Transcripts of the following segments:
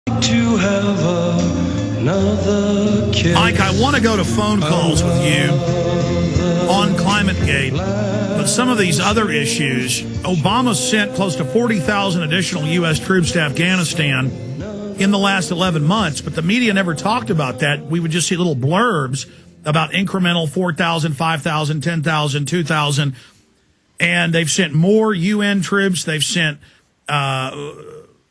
To have another kiss. Mike, I want to go to phone calls with you on ClimateGate, but some of these other issues, Obama sent close to 40,000 additional U.S. troops to Afghanistan in the last 11 months, but the media never talked about that. We would just see little blurbs about incremental 4,000, 5,000, 10,000, 2,000, and they've sent more UN troops. They've sent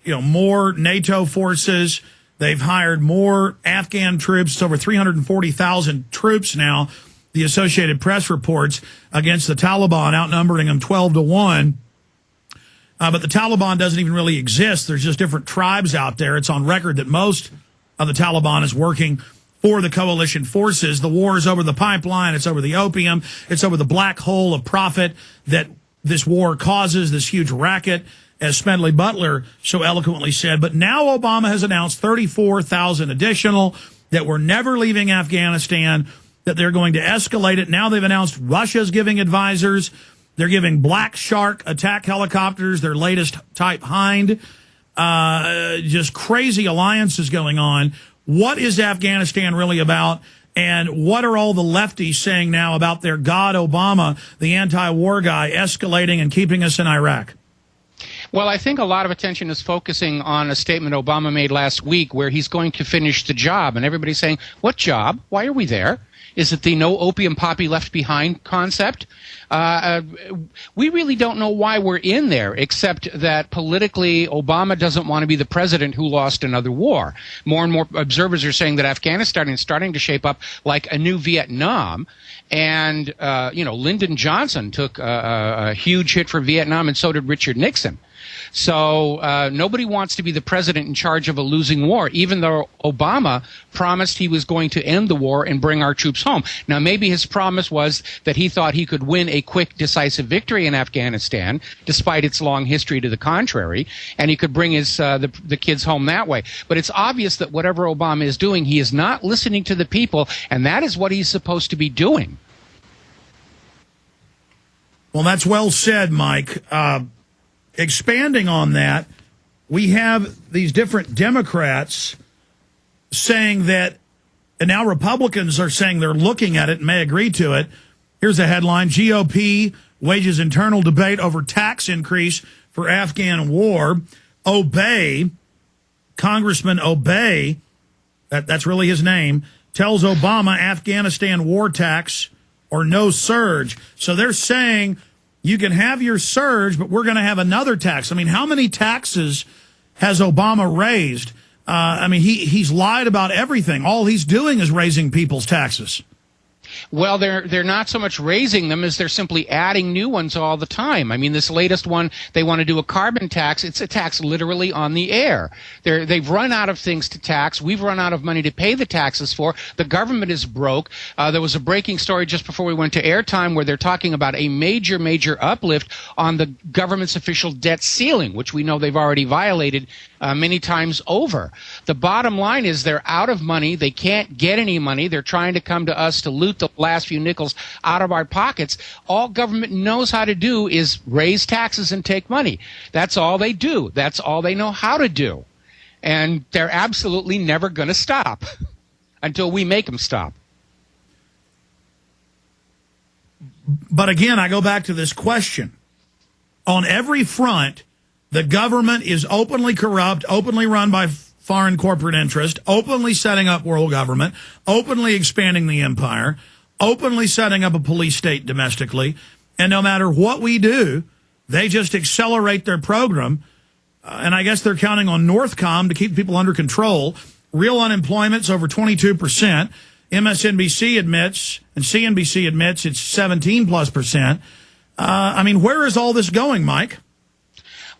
more NATO forces. They've hired more Afghan troops. It's over 340,000 troops now, the Associated Press reports, against the Taliban, outnumbering them 12-1. But the Taliban doesn't even really exist. There's just different tribes out there. It's on record that most of the Taliban is working for the coalition forces. The war is over the pipeline. It's over the opium. It's over the black hole of profit that this war causes, this huge racket, as Smedley Butler so eloquently said. But now Obama has announced 34,000 additional, that we're never leaving Afghanistan, that they're going to escalate it. Now they've announced Russia's giving advisors. They're giving Black Shark attack helicopters, their latest Type Hind. Just crazy alliances going on. What is Afghanistan really about? And what are all the lefties saying now about their God Obama, the anti-war guy, escalating and keeping us in Iraq? Well, I think a lot of attention is focusing on a statement Obama made last week where he's going to finish the job. And everybody's saying, what job? Why are we there? Is it the no opium poppy left behind concept? We really don't know why we're in there, except that politically Obama doesn't want to be the president who lost another war. More and more observers are saying that Afghanistan is starting to shape up like a new Vietnam. And, Lyndon Johnson took a huge hit for Vietnam, and so did Richard Nixon. So nobody wants to be the president in charge of a losing war, even though Obama promised he was going to end the war and bring our troops home. Now, maybe his promise was that he thought he could win a quick, decisive victory in Afghanistan, despite its long history to the contrary, and he could bring his the kids home that way. But it's obvious that whatever Obama is doing, he is not listening to the people, and that is what he's supposed to be doing. Well, that's well said, Mike. Expanding on that, we have these different Democrats saying that, and now Republicans are saying they're looking at it and may agree to it. Here's a headline: GOP wages internal debate over tax increase for Afghan war. Obey, Congressman Obey, that's really his name, tells Obama Afghanistan war tax or no surge. So they're saying you can have your surge, but we're going to have another tax. I mean, how many taxes has Obama raised? He's lied about everything. All he's doing is raising people's taxes. Well, they're not so much raising them as they're simply adding new ones all the time. I mean, this latest one, they want to do a carbon tax. It's a tax literally on the air. They've run out of things to tax. We've run out of money to pay the taxes for. The government is broke. There was a breaking story just before we went to airtime where they're talking about a major, major uplift on the government's official debt ceiling, which we know they've already violated many times over. The bottom line is they're out of money. They can't get any money. They're trying to come to us to loot the last few nickels out of our pockets. All government knows how to do is raise taxes and take money. That's all they do. That's all they know how to do. And they're absolutely never going to stop until we make them stop. But again, I go back to this question. On every front, the government is openly corrupt, openly run by foreign corporate interest, openly setting up world government, openly expanding the empire, openly setting up a police state domestically. And no matter what we do, they just accelerate their program. And I guess they're counting on Northcom to keep people under control. Real unemployment's over 22%. MSNBC admits, and CNBC admits, it's 17+%. Where is all this going, Mike?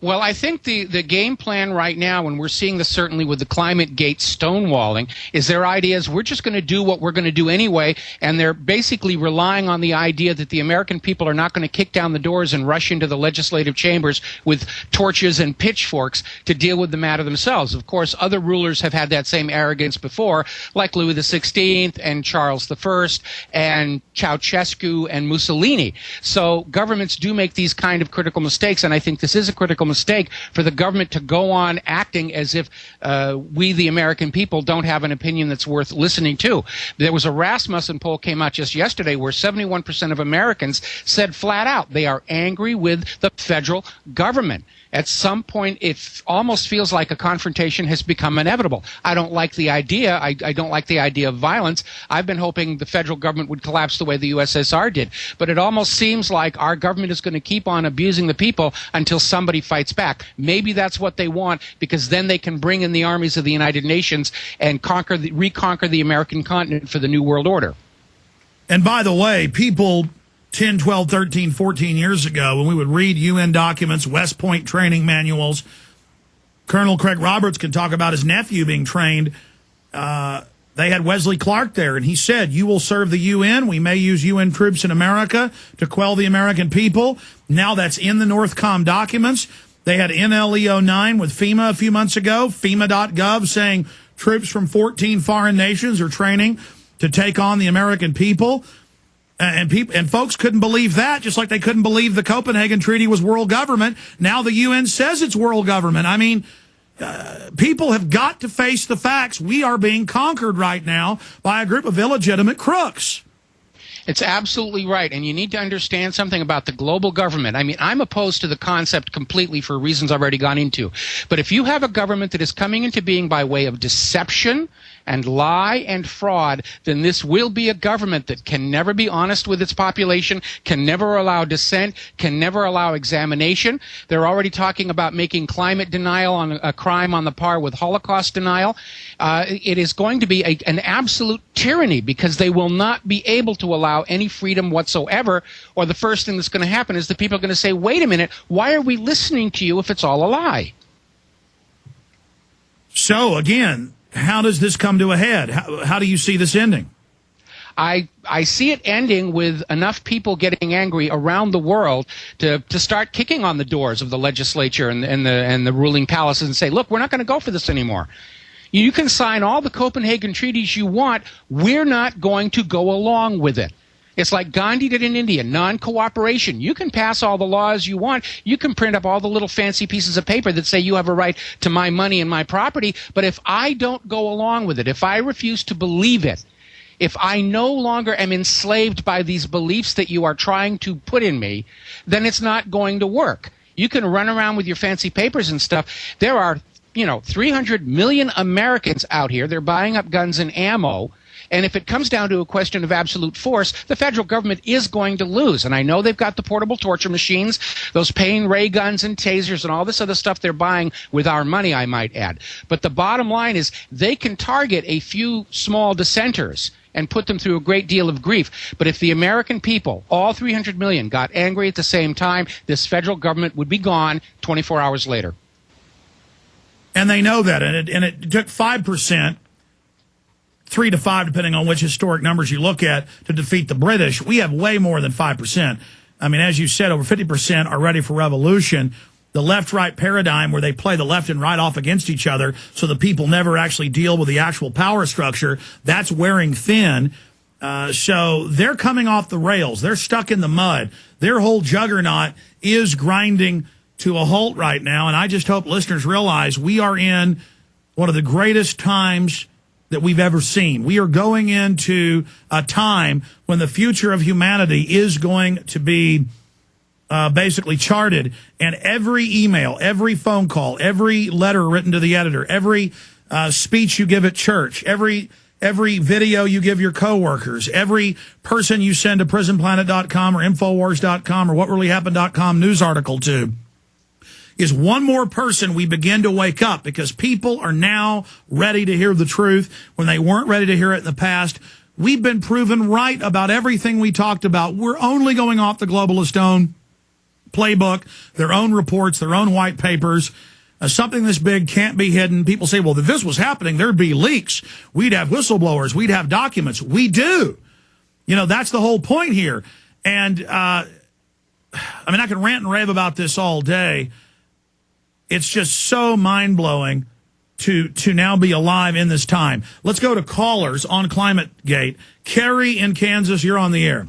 Well, I think the game plan right now, and we're seeing this certainly with the ClimateGate stonewalling, is their idea is we're just going to do what we're going to do anyway, and they're basically relying on the idea that the American people are not going to kick down the doors and rush into the legislative chambers with torches and pitchforks to deal with the matter themselves. Of course, other rulers have had that same arrogance before, like Louis XVI and Charles I and Ceausescu and Mussolini. So governments do make these kind of critical mistakes, and I think this is a critical critical mistake for the government to go on acting as if we, the American people, don't have an opinion that's worth listening to. There was a Rasmussen poll came out just yesterday where 71% of Americans said flat out they are angry with the federal government. At some point, it almost feels like a confrontation has become inevitable. I don't like the idea. I don't like the idea of violence. I've been hoping the federal government would collapse the way the USSR did. But it almost seems like our government is going to keep on abusing the people until somebody fights back. Maybe that's what they want, because then they can bring in the armies of the United Nations and reconquer the American continent for the New World Order. And by the way, people 10, 12, 13, 14 years ago, when we would read UN documents, West Point training manuals, Colonel Craig Roberts can talk about his nephew being trained. They had Wesley Clark there, and he said, you will serve the UN. We may use UN troops in America to quell the American people. Now that's in the Northcom documents. They had NLE 09 with FEMA a few months ago, FEMA.gov, saying troops from 14 foreign nations are training to take on the American people. And folks couldn't believe that, just like they couldn't believe the Copenhagen Treaty was world government. Now the UN says it's world government. I mean, people have got to face the facts. We are being conquered right now by a group of illegitimate crooks. It's absolutely right, and you need to understand something about the global government. I mean, I'm opposed to the concept completely for reasons I've already gone into. But if you have a government that is coming into being by way of deception and lie and fraud, then this will be a government that can never be honest with its population, can never allow dissent, can never allow examination. They're already talking about making climate denial on a crime on the par with Holocaust denial. It is going to be an absolute tyranny, because they will not be able to allow any freedom whatsoever, or the first thing that's going to happen is the people are going to say, wait a minute, why are we listening to you if it's all a lie? So, again, how does this come to a head? How do you see this ending? I see it ending with enough people getting angry around the world to start kicking on the doors of the legislature and the ruling palaces and say, look, we're not going to go for this anymore. You can sign all the Copenhagen treaties you want. We're not going to go along with it. It's like Gandhi did in India, non-cooperation. You can pass all the laws you want. You can print up all the little fancy pieces of paper that say you have a right to my money and my property. But if I don't go along with it, if I refuse to believe it, if I no longer am enslaved by these beliefs that you are trying to put in me, then it's not going to work. You can run around with your fancy papers and stuff. There are, 300 million Americans out here. They're buying up guns and ammo. And if it comes down to a question of absolute force, the federal government is going to lose. And I know they've got the portable torture machines, those pain ray guns and tasers and all this other stuff they're buying with our money, I might add. But the bottom line is they can target a few small dissenters and put them through a great deal of grief. But if the American people, all 300 million, got angry at the same time, this federal government would be gone 24 hours later. And they know that. And it took 5%. 3 to 5, depending on which historic numbers you look at, to defeat the British. We have way more than 5%. I mean, as you said, over 50% are ready for revolution. The left-right paradigm, where they play the left and right off against each other so the people never actually deal with the actual power structure, that's wearing thin. So they're coming off the rails. They're stuck in the mud. Their whole juggernaut is grinding to a halt right now. And I just hope listeners realize we are in one of the greatest times that we've ever seen. We are going into a time when the future of humanity is going to be basically charted, and every email, every phone call, every letter written to the editor, every speech you give at church, every video you give your coworkers, every person you send a prisonplanet.com or infowars.com or whatreallyhappened.com news article to, is one more person we begin to wake up, because people are now ready to hear the truth when they weren't ready to hear it in the past. We've been proven right about everything we talked about. We're only going off the globalist own playbook, their own reports, their own white papers. Something this big can't be hidden. People say, well, if this was happening, there'd be leaks. We'd have whistleblowers. We'd have documents. We do. That's the whole point here. And, I can rant and rave about this all day. It's just so mind-blowing to now be alive in this time. Let's go to callers on ClimateGate. Kerry in Kansas, you're on the air.